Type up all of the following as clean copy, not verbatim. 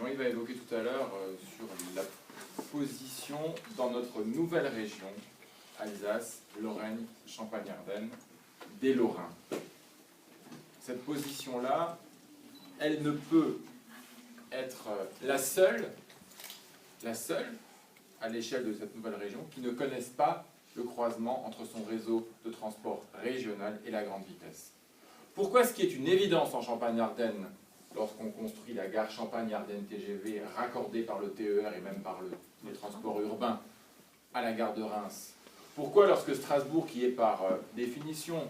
Jean-Yves a évoqué tout à l'heure sur la position dans notre nouvelle région, Alsace, Lorraine, Champagne-Ardenne, des Lorrains. Cette position-là, elle ne peut être la seule à l'échelle de cette nouvelle région qui ne connaisse pas le croisement entre son réseau de transport régional et la grande vitesse. Pourquoi ce qui est une évidence en Champagne-Ardenne, lorsqu'on construit la gare Champagne-Ardenne TGV raccordée par le TER et même par les transports urbains à la gare de Reims? Pourquoi lorsque Strasbourg, qui est par définition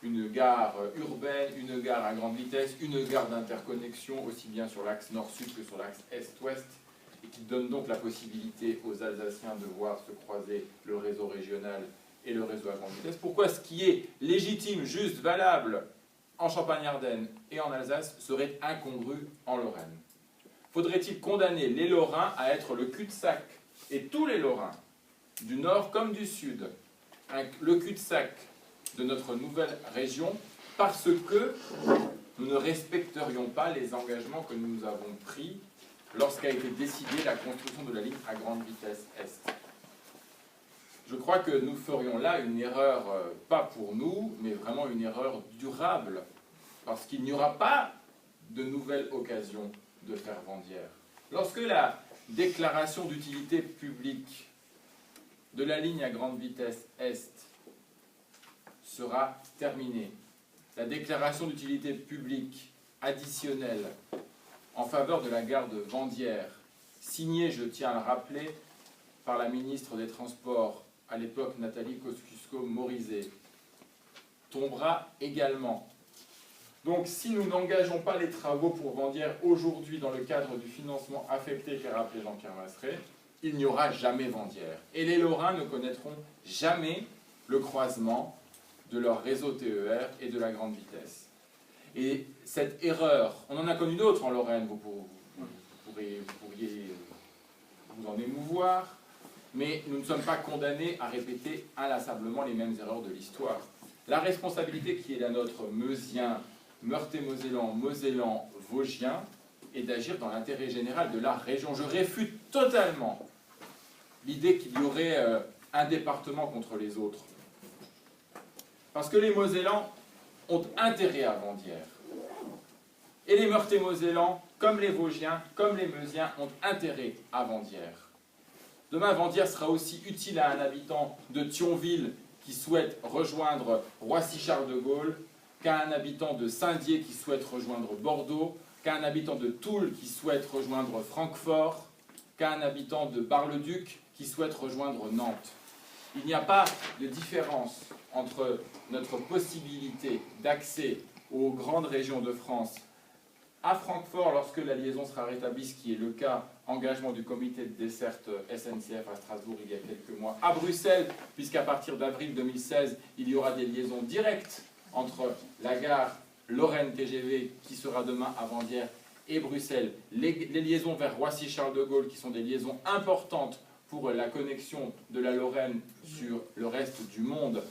une gare urbaine, une gare à grande vitesse, une gare d'interconnexion aussi bien sur l'axe nord-sud que sur l'axe est-ouest, et qui donne donc la possibilité aux Alsaciens de voir se croiser le réseau régional et le réseau à grande vitesse, pourquoi ce qui est légitime, juste, valable en Champagne-Ardenne et en Alsace serait incongru en Lorraine? Faudrait-il condamner les Lorrains à être le cul-de-sac, et tous les Lorrains, du nord comme du sud, le cul-de-sac de notre nouvelle région, parce que nous ne respecterions pas les engagements que nous avons pris lorsqu'a été décidée la construction de la ligne à grande vitesse Est? Je crois que nous ferions là une erreur, pas pour nous, mais vraiment une erreur durable, parce qu'il n'y aura pas de nouvelle occasion de faire Vandières. Lorsque la déclaration d'utilité publique de la ligne à grande vitesse Est sera terminée, la déclaration d'utilité publique additionnelle en faveur de la gare de Vandières, signée, je tiens à le rappeler, par la ministre des Transports à l'époque, Nathalie Kosciusko-Morizet, tombera également. Donc si nous n'engageons pas les travaux pour Vandières aujourd'hui dans le cadre du financement affecté qu'a rappelé Jean-Pierre Masseret, il n'y aura jamais Vandières. Et les Lorrains ne connaîtront jamais le croisement de leur réseau TER et de la grande vitesse. Et cette erreur, on en a connu d'autres en Lorraine, vous pourriez vous en émouvoir, mais nous ne sommes pas condamnés à répéter inlassablement les mêmes erreurs de l'histoire. La responsabilité qui est la nôtre, Meusiens, Meurthe-et-Mosellan, Mosellan, Vosgiens, est d'agir dans l'intérêt général de la région. Je réfute totalement l'idée qu'il y aurait un département contre les autres. Parce que les Mosellans ont intérêt à Vandières. Et les Meurthe-et-Mosellans, comme les Vosgiens, comme les Meusiens, ont intérêt à Vandières. Demain, Vandières sera aussi utile à un habitant de Thionville qui souhaite rejoindre Roissy-Charles de Gaulle, qu'à un habitant de Saint-Dié qui souhaite rejoindre Bordeaux, qu'à un habitant de Toul qui souhaite rejoindre Francfort, qu'à un habitant de Bar-le-Duc qui souhaite rejoindre Nantes. Il n'y a pas de différence entre notre possibilité d'accès aux grandes régions de France à Francfort lorsque la liaison sera rétablie, ce qui est le cas, engagement du comité de desserte SNCF à Strasbourg il y a quelques mois, à Bruxelles, puisqu'à partir d'avril 2016, il y aura des liaisons directes entre la gare Lorraine TGV, qui sera demain à Vandières, et Bruxelles, les liaisons vers Roissy-Charles de Gaulle, qui sont des liaisons importantes pour la connexion de la Lorraine sur le reste du monde,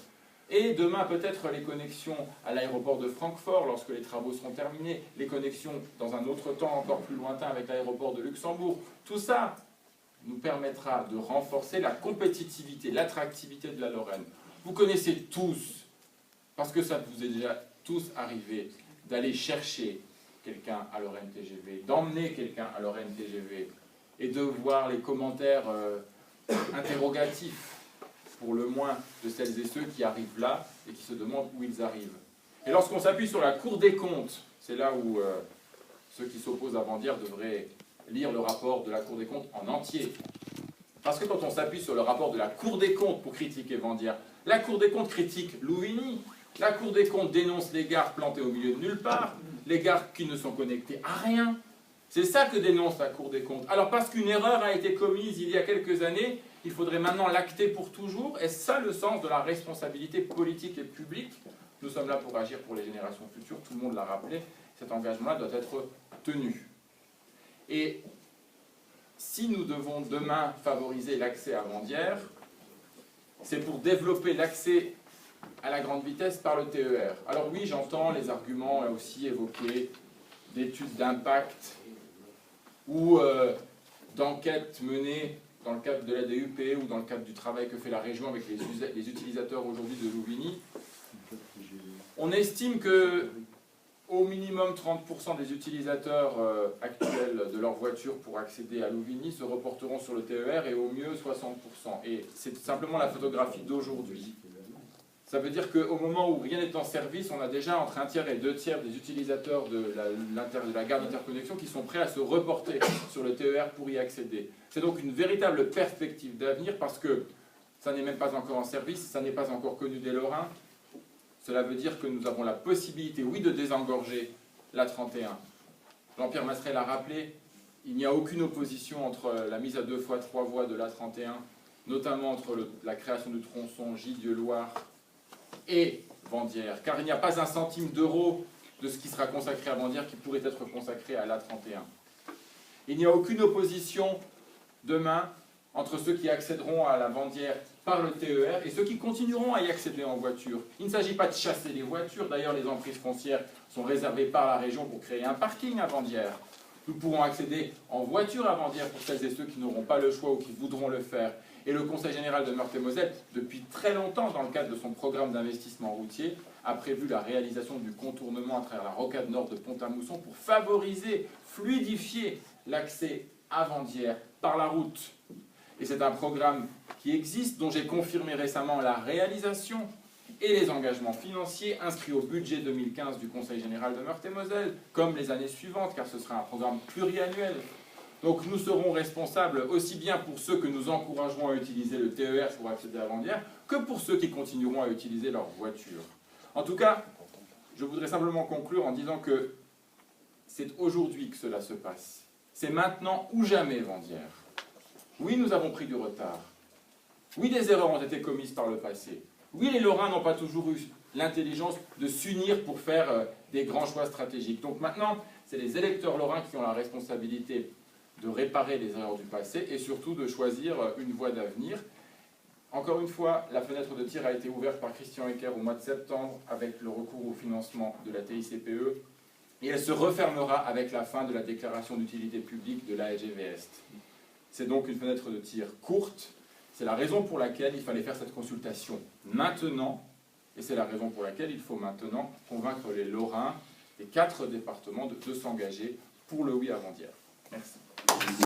et demain peut-être les connexions à l'aéroport de Francfort lorsque les travaux seront terminés, les connexions dans un autre temps encore plus lointain avec l'aéroport de Luxembourg. Tout ça nous permettra de renforcer la compétitivité, l'attractivité de la Lorraine. Vous connaissez tous, parce que ça vous est déjà tous arrivé, d'aller chercher quelqu'un à Lorraine TGV, d'emmener quelqu'un à Lorraine TGV et de voir les commentaires interrogatifs, pour le moins, de celles et ceux qui arrivent là et qui se demandent où ils arrivent. Et lorsqu'on s'appuie sur la Cour des comptes, c'est là où ceux qui s'opposent à Vandières devraient lire le rapport de la Cour des comptes en entier. Parce que quand on s'appuie sur le rapport de la Cour des comptes pour critiquer Vandières, la Cour des comptes critique Louvigny, la Cour des comptes dénonce les gares plantées au milieu de nulle part, les gares qui ne sont connectées à rien. C'est ça que dénonce la Cour des comptes. Alors parce qu'une erreur a été commise il y a quelques années, il faudrait maintenant l'acter pour toujours. Est-ce ça le sens de la responsabilité politique et publique? Nous sommes là pour agir pour les générations futures, tout le monde l'a rappelé, cet engagement-là doit être tenu. Et si nous devons demain favoriser l'accès à Vandières, c'est pour développer l'accès à la grande vitesse par le TER. Alors oui, j'entends les arguments là aussi évoqués d'études d'impact ou d'enquêtes menées dans le cadre de la DUP ou dans le cadre du travail que fait la région avec les utilisateurs aujourd'hui de Louvigny, on estime que au minimum 30% des utilisateurs actuels de leur voiture pour accéder à Louvigny se reporteront sur le TER et au mieux 60%. Et c'est simplement la photographie d'aujourd'hui. Ça veut dire qu'au moment où rien n'est en service, on a déjà entre 1/3 et 2/3 des utilisateurs de la gare d'interconnexion qui sont prêts à se reporter sur le TER pour y accéder. C'est donc une véritable perspective d'avenir parce que ça n'est même pas encore en service, ça n'est pas encore connu des Lorrains. Cela veut dire que nous avons la possibilité, oui, de désengorger l'A31. Jean-Pierre Masserel l'a rappelé, il n'y a aucune opposition entre la mise à 2 fois 3 voies de l'A31, notamment entre la création du tronçon Gilles-Dieu-Loire et Vandières, car il n'y a pas un centime d'euro de ce qui sera consacré à Vandières qui pourrait être consacré à l'A31. Il n'y a aucune opposition demain entre ceux qui accéderont à la Vandière par le TER et ceux qui continueront à y accéder en voiture. Il ne s'agit pas de chasser les voitures, d'ailleurs les emprises foncières sont réservées par la région pour créer un parking à Vandières. Nous pourrons accéder en voiture à Vandières pour celles et ceux qui n'auront pas le choix ou qui voudront le faire. Et le Conseil général de Meurthe-et-Moselle, depuis très longtemps dans le cadre de son programme d'investissement routier, a prévu la réalisation du contournement à travers la rocade nord de Pont-à-Mousson pour favoriser, fluidifier l'accès à Vandières par la route. Et c'est un programme qui existe, dont j'ai confirmé récemment la réalisation et les engagements financiers inscrits au budget 2015 du Conseil général de Meurthe-et-Moselle, comme les années suivantes, car ce sera un programme pluriannuel. Donc nous serons responsables aussi bien pour ceux que nous encouragerons à utiliser le TER pour accéder à Vandières, que pour ceux qui continueront à utiliser leur voiture. En tout cas, je voudrais simplement conclure en disant que c'est aujourd'hui que cela se passe. C'est maintenant ou jamais Vandières. Oui, nous avons pris du retard. Oui, des erreurs ont été commises par le passé. Oui, les Lorrains n'ont pas toujours eu l'intelligence de s'unir pour faire des grands choix stratégiques. Donc maintenant, c'est les électeurs lorrains qui ont la responsabilité de réparer les erreurs du passé et surtout de choisir une voie d'avenir. Encore une fois, la fenêtre de tir a été ouverte par Christian Ecker au mois de septembre avec le recours au financement de la TICPE et elle se refermera avec la fin de la déclaration d'utilité publique de l'ASGV Est. C'est donc une fenêtre de tir courte. C'est la raison pour laquelle il fallait faire cette consultation maintenant. Et c'est la raison pour laquelle il faut maintenant convaincre les Lorrains des 4 départements de s'engager pour le oui à Vandières. Merci.